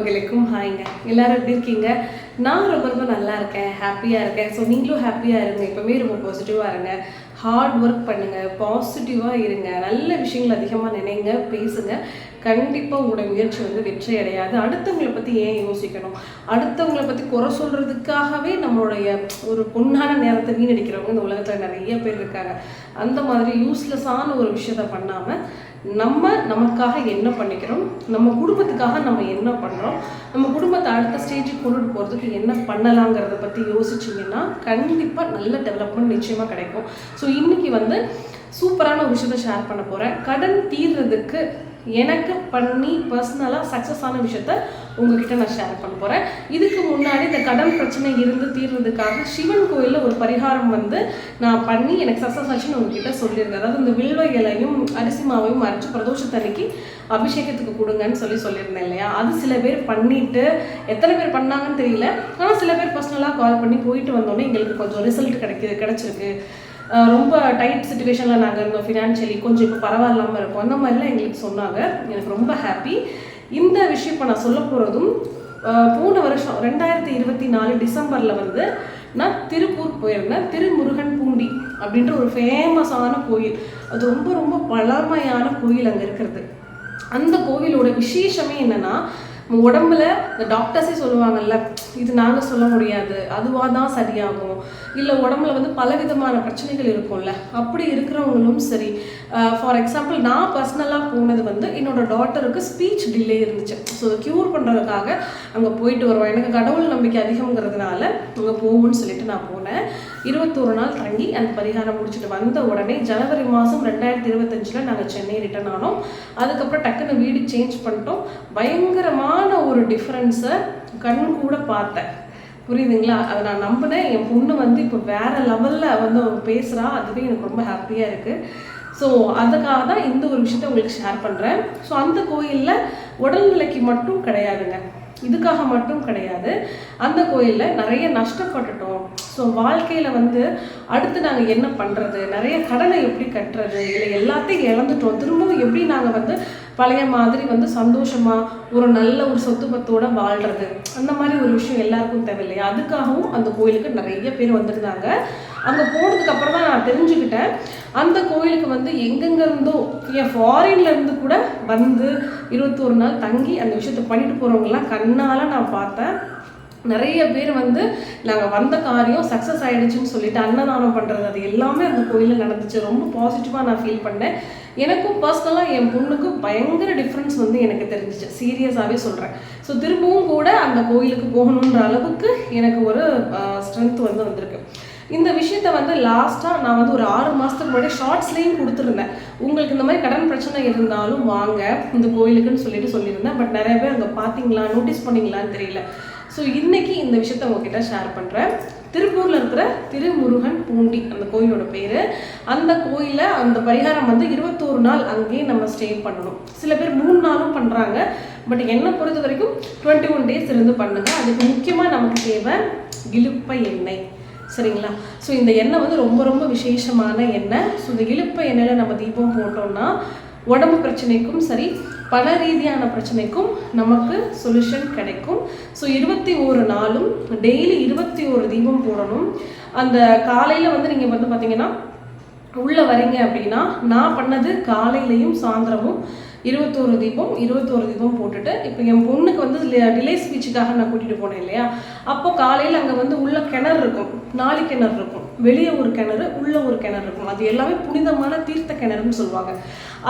உறவுகளுக்கும் ஹாய்ங்க. எல்லாரும் எப்படி இருக்கீங்க? நான் ரொம்ப ரொம்ப நல்லா இருக்கேன், ஹாப்பியாக இருக்கேன். ஸோ நீங்களும் ஹாப்பியாக இருங்க, எப்போவுமே ரொம்ப பாசிட்டிவாக இருங்க, ஹார்ட் ஒர்க் பண்ணுங்கள், பாசிட்டிவாக இருங்க, நல்ல விஷயங்கள் அதிகமாக நினைங்க, பேசுங்க. கண்டிப்பாக உங்களோட முயற்சி வெற்றி அடையாது. அடுத்தவங்களை பற்றி ஏன் யோசிக்கணும்? அடுத்தவங்களை பற்றி குறை சொல்கிறதுக்காகவே நம்மளுடைய ஒரு பொண்ணான நேரத்தை வீணடிக்கிறவங்க இந்த உலகத்தில் நிறைய பேர் இருக்காங்க. அந்த மாதிரி யூஸ்லெஸ்ஸான ஒரு விஷயத்த பண்ணாமல் நமக்காக என்ன பண்ணிக்கிறோம், நம்ம குடும்பத்துக்காக நம்ம என்ன பண்ணுறோம், நம்ம குடும்பத்தை அடுத்த ஸ்டேஜுக்கு கொண்டுட்டு போகிறதுக்கு என்ன பண்ணலாங்கிறத பற்றி யோசிச்சிங்கன்னா கண்டிப்பாக நல்ல டெவலப்மெண்ட் நிச்சயமாக கிடைக்கும். ஸோ இன்றைக்கி சூப்பரான ஒரு விஷயத்தை ஷேர் பண்ண போகிறேன். கடன் தீர்றதுக்கு எனக்கு பண்ணி பர்சனலாக சக்ஸஸ் ஆன விஷயத்த உங்ககிட்ட நான் ஷேர் பண்ண போகிறேன். இதுக்கு முன்னாடி இந்த கடன் பிரச்சனை இருந்து தீர்றதுக்காக சிவன் கோயிலில் ஒரு பரிகாரம் நான் பண்ணி எனக்கு சக்ஸஸ் ஆச்சுன்னு உங்ககிட்ட சொல்லியிருக்கேன். அதாவது இந்த வில்வ இலையும் அரிசி மாவையும் அரைச்சி பிரதோஷத்தன்னைக்கு அபிஷேகத்துக்கு கொடுங்கன்னு சொல்லியிருந்தேன் இல்லையா? அது சில பேர் பண்ணிட்டு எத்தனை பேர் பண்ணாங்கன்னு தெரியல. ஆனால் சில பேர் பர்சனலாக கால் பண்ணி போயிட்டு வந்தோடனே எங்களுக்கு கொஞ்சம் ரிசல்ட் கிடைச்சிருக்கு, ரொம்ப டைட் சுச்சுவேஷனில் நாங்கள் இருந்தோம், ஃபினான்ஷியலி கொஞ்சம் இப்போ பரவாயில்லாமல் இருக்கும், அந்த மாதிரிலாம் எங்களுக்கு சொன்னாங்க. எனக்கு ரொம்ப ஹாப்பி. இந்த விஷயம் இப்போ நான் சொல்ல போகிறதும் போன வருஷம் 2024 டிசம்பரில் நான் திருப்பூர் போயிருந்தேன். திருமுருகன் பூண்டி அப்படின்ற ஒரு ஃபேமஸான கோயில். அது ரொம்ப ரொம்ப பழமையான கோயில் அங்கே இருக்கிறது. அந்த கோவிலோட விசேஷமே என்னென்னா, உடம்புல இந்த டாக்டர்ஸே சொல்லுவாங்கல்ல, இது நாங்கள் சொல்ல முடியாது, அதுவாக தான் சரியாகும், இல்லை உடம்புல பலவிதமான பிரச்சனைகள் இருக்கும்ல, அப்படி இருக்கிறவங்களும் சரி. ஃபார் எக்ஸாம்பிள் நான் பர்சனலாக போனது என்னோட டாட்டருக்கு ஸ்பீச் டிலே இருந்துச்சு. ஸோ அதை க்யூர் பண்ணுறதுக்காக அங்கே போயிட்டு வருவோம். எனக்கு கடவுள் நம்பிக்கை அதிகங்கிறதுனால அங்கே போகும்னு சொல்லிட்டு நான் போனேன். 21 நாள் தங்கி அந்த பரிகாரம் முடிச்சுட்டு வந்த உடனே ஜனவரி மாதம் 2025 நாங்கள் சென்னை ரிட்டர்ன் ஆனோம். அதுக்கப்புறம் டக்குன்னு வீடு சேஞ்ச் பண்ணிட்டோம். பயங்கரமான ஒரு டிஃப்ரென்ஸை கண் கூட பார்த்தேன். புரியுதுங்களா? அதை நான் நம்பினேன். என் பொண்ணு இப்போ வேறு லெவலில் பேசுகிறா. அதுவே எனக்கு ரொம்ப ஹாப்பியாக இருக்குது. ஸோ அதுக்காக தான் இந்த ஒரு விஷயத்தை உங்களுக்கு ஷேர் பண்ணுறேன். ஸோ அந்த கோயிலில் உடல்நிலைக்கு மட்டும் கிடையாதுங்க, இதுக்காக மட்டும் கிடையாது. அந்த கோயிலில் நிறைய நஷ்டப்பட்டுட்டோம். ஸோ வாழ்க்கையில் அடுத்து நாங்கள் என்ன பண்ணுறது, நிறைய கடனை எப்படி கட்டுறது, இல்லை எல்லாத்தையும் இழந்துட்டோம், திரும்பவும் எப்படி நாங்கள் பழைய மாதிரி சந்தோஷமாக ஒரு நல்ல ஒரு சொத்து பத்தோடு வாழ்கிறது, அந்த மாதிரி ஒரு விஷயம் எல்லாருக்கும் தேவையில்லையா? அதுக்காகவும் அந்த கோயிலுக்கு நிறைய பேர் வந்திருந்தாங்க. அங்கே போனதுக்கு அப்புறம் தான் நான் தெரிஞ்சுக்கிட்டேன், அந்த கோயிலுக்கு எங்கெங்கே இருந்தோ என் ஃபாரின்லேருந்து கூட 21 நாள் தங்கி அந்த விஷயத்தை பண்ணிட்டு போகிறவங்கலாம் கண்ணால் நான் பார்த்தேன். நிறைய பேர் நாங்கள் வந்த காரியம் சக்ஸஸ் ஆகிடுச்சின்னு சொல்லிட்டு அன்னதானம் பண்ணுறது, அது எல்லாமே அந்த கோயிலில் நடந்துச்சு. ரொம்ப பாசிட்டிவாக நான் ஃபீல் பண்ணேன். எனக்கும் பர்சனலாக என் பொண்ணுக்கும் பயங்கர டிஃப்ரென்ஸ் எனக்கு தெரிஞ்சிச்சு, சீரியஸாகவே சொல்கிறேன். ஸோ திரும்பவும் கூட அந்த கோயிலுக்கு போகணுன்ற அளவுக்கு எனக்கு ஒரு ஸ்ட்ரென்த் வந்திருக்கு. இந்த விஷயத்த லாஸ்ட்டாக நான் ஒரு 6 மாதத்துக்கு முன்னாடி ஷார்ட்ஸ்லேயும் கொடுத்துருந்தேன். உங்களுக்கு இந்த மாதிரி கடன் பிரச்சனை இருந்தாலும் வாங்க இந்த கோயிலுக்குன்னு சொல்லியிருந்தேன். பட் நிறைய பேர் அங்கே பார்த்தீங்களா, நோட்டீஸ் பண்ணிங்களான்னு தெரியல. ஸோ இன்றைக்கி இந்த விஷயத்த உங்ககிட்ட ஷேர் பண்ணுறேன். திருப்பூரில் இருக்கிற திருமுருகன் பூண்டி அந்த கோயிலோட பேர். அந்த கோயிலில் அந்த பரிகாரம் 21 நாள் அங்கேயே நம்ம ஸ்டே பண்ணணும். சில பேர் 3 நாளும் பண்ணுறாங்க. பட் என்னை பொறுத்த வரைக்கும் 21 டேஸ் இருந்து பண்ணுங்கள். அதுக்கு முக்கியமாக நமக்கு தேவை இலுப்பை எண்ணெய், சரிங்களா? ஸோ இந்த எண்ணெய் ரொம்ப ரொம்ப விசேஷமான எண்ணெய். ஸோ இந்த இலுப்பை எண்ணெயில் நம்ம தீபம் போட்டோம்னா உடம்பு பிரச்சனைக்கும் சரி, பல ரீதியான பிரச்சனைக்கும் நமக்கு சொல்யூஷன் கிடைக்கும். ஸோ 21 நாளும் டெய்லி 21 தீபம் போடணும். அந்த காலையில் நீங்கள் பார்த்தீங்கன்னா உள்ளே வரீங்க அப்படின்னா, நான் பண்ணது காலையிலையும் சாயந்தரமும் 21 தீபம் போட்டுட்டு, இப்போ என் பொண்ணுக்கு டிலே ஸ்பீச்சுக்காக நான் கூட்டிகிட்டு போனேன் இல்லையா? அப்போ காலையில் அங்கே உள்ள கிணறு இருக்கும், 4 கிணறு இருக்கும், வெளியே ஒரு கிணறு, உள்ள ஒரு கிணறு இருக்கும். அது எல்லாமே புனிதமான தீர்த்த கிணறுன்னு சொல்லுவாங்க.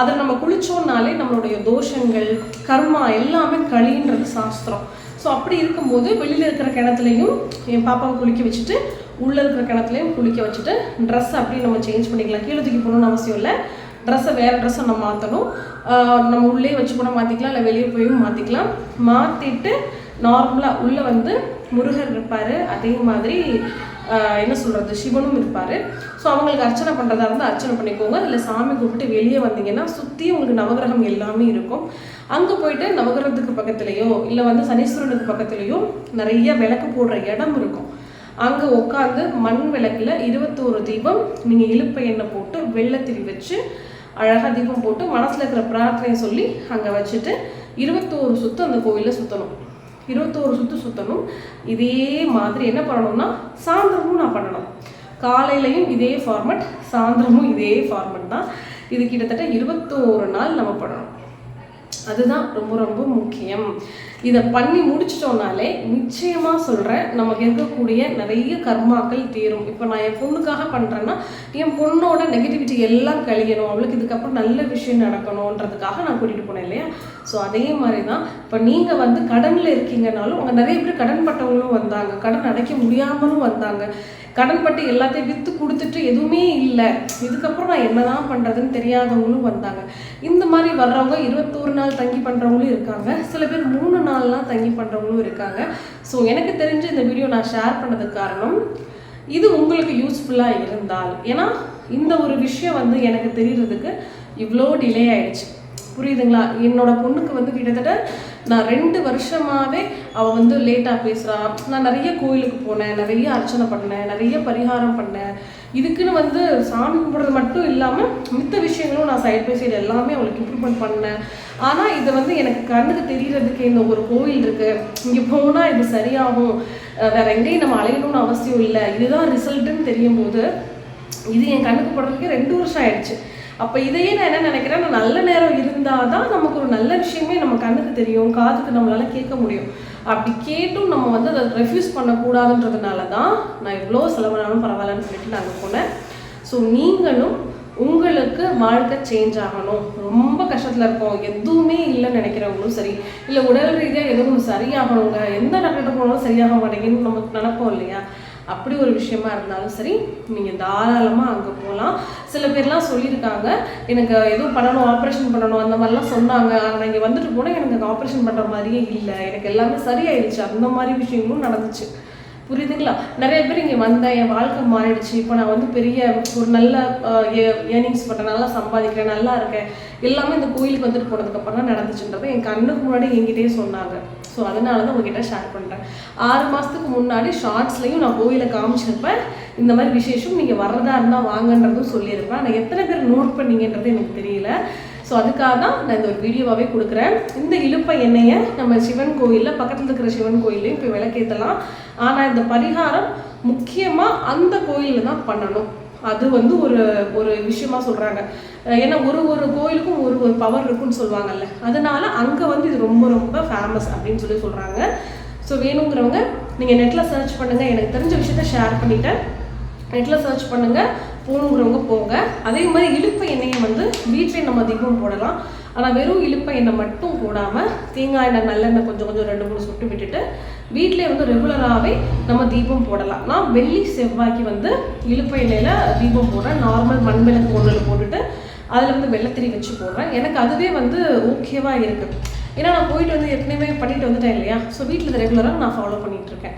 அதை நம்ம குளிச்சோம்னாலே நம்மளுடைய தோஷங்கள், கர்மா எல்லாமே கழின்றது சாஸ்திரம். ஸோ அப்படி இருக்கும்போது வெளியில் இருக்கிற கிணத்துலையும் என் பாப்பாவை குளிக்க வச்சுட்டு, உள்ளே இருக்கிற கிணத்துலையும் குளிக்க வச்சுட்டு, ட்ரெஸ் அப்படி நம்ம சேஞ்ச் பண்ணிக்கலாம். கீழே தூக்கி போகணும்னு அவசியம் இல்லை. ட்ரெஸ்ஸை வேறு ட்ரெஸ்ஸை நம்ம மாற்றணும். நம்ம உள்ளே வச்சு கூட மாற்றிக்கலாம், இல்லை வெளியே போயும் மாற்றிக்கலாம். மாற்றிட்டு நார்மலாக உள்ளே முருகர் இருப்பார், அதே மாதிரி என்ன சொல்கிறது, சிவனும் இருப்பார். ஸோ அவங்களுக்கு அர்ச்சனை பண்ணுறதா இருந்தால் அர்ச்சனை பண்ணிக்கோங்க. இல்லை சாமி கூப்பிட்டு வெளியே வந்தீங்கன்னா சுற்றி உங்களுக்கு நவகிரகம் எல்லாமே இருக்கும். அங்கே போயிட்டு நவகிரகத்துக்கு பக்கத்துலேயோ இல்லை சனீஸ்வரனுக்கு பக்கத்துலேயோ நிறைய விளக்கு போடுற இடம் இருக்கும். அங்கே உட்காந்து மண் விளக்கில் 21 தீபம் நீங்கள் இலுப்பை எண்ணெய் போட்டு வெள்ளத்திரி வச்சு அழகாக தீபம் போட்டு மனசில் இருக்கிற பிரார்த்தனையை சொல்லி அங்கே வச்சுட்டு 21 சுற்று அந்த கோவிலில் சுற்றணும். 21 சுற்று சுற்றணும். இதே மாதிரி என்ன பண்ணணும்னா சாயந்தரமும் நான் பண்ணணும். காலையிலையும் இதே ஃபார்மட், சாயந்தரமும் இதே ஃபார்மட் தான். இது கிட்டத்தட்ட 21 நாள் நம்ம பண்ணணும். அதுதான் ரொம்ப ரொம்ப முக்கியம். இதை பண்ணி முடிச்சிட்டோம்னாலே நிச்சயமாக சொல்கிறேன், நமக்கு இருக்கக்கூடிய நிறைய கர்மாக்கள் தீரும். இப்போ நான் என் பொண்ணுக்காக பண்ணுறேன்னா என் பொண்ணோட நெகட்டிவிட்டி எல்லாம் கழியணும், அவளுக்கு இதுக்கப்புறம் நல்ல விஷயம் நடக்கணுன்றதுக்காக நான் கூட்டிகிட்டு போனேன் இல்லையா. ஸோ அதே மாதிரி தான் இப்போ நீங்கள் வந்து கடனில் இருக்கீங்கனாலும் அங்கே நிறைய பேர் கடன் பட்டவங்களும் வந்தாங்க, கடன் அடைக்க முடியாமலும் வந்தாங்க, கடன் பட்டு எல்லாத்தையும் விற்று கொடுத்துட்டு எதுவுமே இல்லை, இதுக்கப்புறம் நான் என்ன தான் பண்ணுறதுன்னு தெரியாதவங்களும் வந்தாங்க. இந்த மாதிரி வர்றவங்க 21 நாள் தங்கி பண்ணுறவங்களும் இருக்காங்க, சில பேர் 3 நாள்லாம் தங்கி பண்ணுறவங்களும் இருக்காங்க. ஸோ எனக்கு தெரிஞ்ச இந்த வீடியோ நான் ஷேர் பண்ணதுக்கு காரணம், இது உங்களுக்கு யூஸ்ஃபுல்லாக இருந்தால், ஏன்னா இந்த ஒரு விஷயம் வந்து எனக்கு தெரியறதுக்கு இவ்வளோ டிலே ஆயிடுச்சு, புரியுதுங்களா. என்னோட பொண்ணுக்கு வந்து கிட்டத்தட்ட நான் 2 வருஷமாகவே அவள் வந்து லேட்டாக பேசுகிறா. நான் நிறைய கோயிலுக்கு போனேன், நிறைய அர்ச்சனை பண்ணேன், நிறைய பரிகாரம் பண்ணேன். இதுக்குன்னு வந்து சாமி கும்பிட்றது மட்டும் இல்லாமல் மித்த விஷயங்களும் நான் சைட் பை சைடு எல்லாமே அவளுக்கு இம்ப்ரூவ்மெண்ட் பண்ணேன். ஆனால் இதை வந்து எனக்கு கண்ணுக்கு தெரியறதுக்கு இந்த ஒரு கோயில் இருக்குது, இங்கே போனால் இது சரியாகும், வேற எங்கேயும் நம்ம அலையணும்னு அவசியம் இல்லை, இதுதான் ரிசல்ட்டுன்னு தெரியும் போது இது என் கண்ணுக்கு படுறதுக்கு 2 வருஷம் ஆயிடுச்சு. அப்போ இதையே நான் என்ன நினைக்கிறேன், நல்ல நேரம் இருந்தால் தான் நமக்கு ஒரு நல்ல விஷயமே நம்ம கண்ணுக்கு தெரியும், காதுக்கு நம்மளால கேட்க முடியும். அப்படி கேட்டும் நம்ம வந்து அதை ரெஃப்யூஸ் பண்ணக்கூடாதுன்றதுனால தான் நான் எவ்வளோ செலவானாலும் பரவாயில்லன்னு சொல்லிட்டு நாங்கள் போனேன். ஸோ நீங்களும் உங்களுக்கு வாழ்க்கை சேஞ்ச் ஆகணும், ரொம்ப கஷ்டத்தில் இருக்கோம், எதுவுமே இல்லைன்னு நினைக்கிறவங்களும் சரி, இல்லை உடல் ரீதியாக எதுவும் சரியாகணுங்க, எந்த டாக்டர்கிட்ட போனாலும் சரியாக மாட்டேங்குன்னு நமக்கு நினைப்போம் இல்லையா. அப்படி ஒரு விஷயமா இருந்தாலும் சரி, நீங்கள் தாராளமாக அங்கே போகலாம். சில பேர்லாம் சொல்லியிருக்காங்க, எனக்கு எதுவும் பண்ணணும், ஆப்ரேஷன் பண்ணணும் அந்த மாதிரிலாம் சொன்னாங்க. ஆனால் இங்கே வந்துட்டு போனால் எனக்கு ஆப்ரேஷன் பண்ணுற மாதிரியே இல்லை, எனக்கு எல்லாமே சரியாயிடுச்சு, அந்த மாதிரி விஷயங்களும் நடந்துச்சு, புரியுதுங்களா. நிறைய பேர் இங்கே வந்தேன், என் வாழ்க்கை மாறிடுச்சு, இப்போ நான் வந்து பெரிய ஒரு நல்ல ஏர்னிங்ஸ் பண்ணுறேன், நல்லா சம்பாதிக்கிறேன், நல்லா இருக்கேன், எல்லாமே இந்த கோயிலுக்கு வந்துட்டு போனதுக்கப்புறம் தான் நடந்துச்சுன்றதை என் கண்ணுக்கு முன்னாடி என்கிட்டயே சொன்னாங்க. ஸோ அதனால தான் உங்ககிட்ட ஷேர் பண்ணுறேன். 6 மாதத்துக்கு முன்னாடி ஷார்ட்ஸ்லையும் நான் கோயிலை காமிச்சிருப்பேன், இந்த மாதிரி விசேஷம் நீங்கள் வர்றதா இருந்தால் வாங்கன்றதும் சொல்லியிருப்பேன். ஆனால் எத்தனை பேர் நோட் பண்ணீங்கன்றது எனக்கு தெரியல. ஸோ அதுக்காக தான் நான் இந்த ஒரு வீடியோவாகவே கொடுக்குறேன். இந்த இலுப்பை எண்ணெயை நம்ம சிவன் கோயிலில், பக்கத்தில் இருக்கிற சிவன் கோயிலையும் போய் விளக்கேற்றலாம். ஆனால் இந்த பரிகாரம் முக்கியமாக அந்த கோயிலில் தான் பண்ணணும். அது வந்து ஒரு விஷயமா சொல்கிறாங்க. ஏன்னா ஒரு கோயிலுக்கும் ஒரு பவர் இருக்குன்னு சொல்லுவாங்கல்ல, அதனால அங்கே வந்து இது ரொம்ப ரொம்ப ஃபேமஸ் அப்படின்னு சொல்கிறாங்க. ஸோ வேணுங்கிறவங்க நீங்கள் நெட்டில் சர்ச் பண்ணுங்கள், எனக்கு தெரிஞ்ச விஷயத்த ஷேர் பண்ணிட்டேன், நெட்டில் சர்ச் பண்ணுங்கள், போகணுங்கிறவங்க போங்க. அதே மாதிரி இலுப்பை எண்ணெயை வந்து வீட்டிலே நம்ம தீபம் போடலாம். ஆனால் வெறும் இலுப்பை எண்ணெய் மட்டும் போடாமல் தேங்காய் எண்ணெய், நல்லெண்ணெய் கொஞ்சம் 2-3 சொட்டு விட்டுட்டு வீட்டிலே வந்து ரெகுலராகவே நம்ம தீபம் போடலாம். நான் வெள்ளி செவ்வாய்க்கு வந்து இலுப்பை எண்ணெயில் தீபம் போடுறேன். நார்மல் மண்விளக்கு ஒன்றில் போட்டுட்டு அதில் வந்து வெள்ளத்திரி வச்சு போடுறேன். எனக்கு அதுவே வந்து ஓகேவாக இருக்குது. ஏன்னா நான் போயிட்டு வந்து ஏற்கனவே பண்ணிட்டு வந்துட்டேன் இல்லையா. ஸோ வீட்டில் ரெகுலராக நான் ஃபாலோ பண்ணிகிட்ருக்கேன்.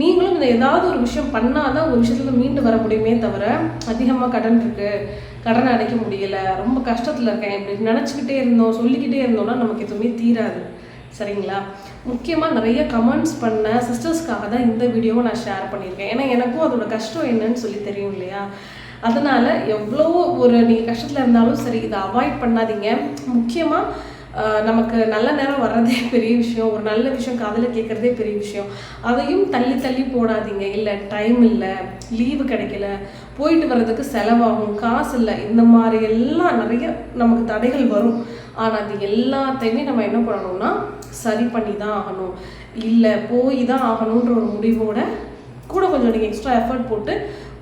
நீங்களும் இந்த ஏதாவது ஒரு விஷயம் பண்ணால் தான் ஒரு விஷயத்தில் மீண்டு வர முடியுமே தவிர, அதிகமாக கடன் இருக்குது, கடனை அடைக்க முடியலை, ரொம்ப கஷ்டத்தில் இருக்கேன், இப்படி நினச்சிக்கிட்டே இருந்தோம், சொல்லிக்கிட்டே இருந்தோம்னா நமக்கு எதுவுமே தீராது, சரிங்களா. முக்கியமாக நிறைய கமெண்ட்ஸ் பண்ண சிஸ்டர்ஸ்க்காக தான் இந்த வீடியோவை நான் ஷேர் பண்ணியிருக்கேன். ஏன்னா எனக்கும் அதோட கஷ்டம் என்னன்னு சொல்லி தெரியும் இல்லையா. அதனால் எவ்வளோ நீங்கள் கஷ்டத்தில் இருந்தாலும் சரி, இதை அவாய்ட் பண்ணாதீங்க. முக்கியமாக நமக்கு நல்ல நேரம் வர்றதே பெரிய விஷயம், ஒரு நல்ல விஷயம் காதில் கேட்குறதே பெரிய விஷயம். அதையும் தள்ளி போடாதீங்க. இல்லை டைம் இல்லை, லீவு கிடைக்கல, போயிட்டு வர்றதுக்கு செலவாகும், காசு இல்லை, இந்த மாதிரி எல்லாம் நிறைய நமக்கு தடைகள் வரும். ஆனால் அது எல்லாத்தையுமே நம்ம என்ன பண்ணணும்னா சரி பண்ணி தான் ஆகணும். இல்லை போய் தான் ஆகணுன்ற ஒரு முடிவோட கூட கொஞ்சம் நீங்கள் எக்ஸ்ட்ரா எஃபர்ட் போட்டு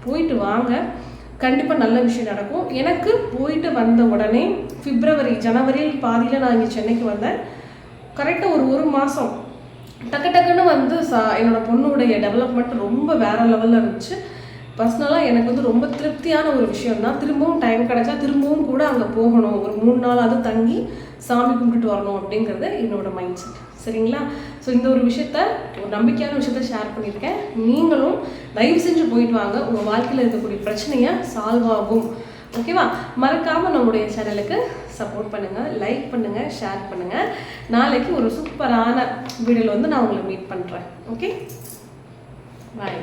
போயிட்டு வாங்க. கண்டிப்பாக நல்ல விஷயம் நடக்கும். எனக்கு போயிட்டு வந்த உடனே ஜனவரி பாதியில் நான் இங்கே சென்னைக்கு வந்தேன். கரெக்டாக ஒரு மாதம் டக்குன்னு வந்து என்னோட பொண்ணுடைய டெவலப்மெண்ட் ரொம்ப வேறு லெவலில் இருந்துச்சு. பர்சனலாக எனக்கு வந்து ரொம்ப திருப்தியான ஒரு விஷயம் தான். திரும்பவும் டைம் கிடைச்சா திரும்பவும் கூட அங்கே போகணும், ஒரு 3 நாளாவது தங்கி சாமி கும்பிட்டுட்டு வரணும் அப்படிங்கிறது என்னோட மைண்ட் செட், சரிங்களா. ஸோ இந்த ஒரு விஷயத்த, ஒரு நம்பிக்கையான விஷயத்த ஷேர் பண்ணியிருக்கேன். நீங்களும் தயவு செஞ்சு போயிட்டு வாங்க, உங்கள் வாழ்க்கையில் இருக்கக்கூடிய பிரச்சனையை சால்வ் ஆகும், ஓகேவா. மறக்காமல் நம்மளுடைய சேனலுக்கு சப்போர்ட் பண்ணுங்கள், லைக் பண்ணுங்கள், ஷேர் பண்ணுங்கள். நாளைக்கு ஒரு சூப்பரான வீடியோவில் வந்து நான் உங்களை மீட் பண்ணுறேன். ஓகே, பாய்.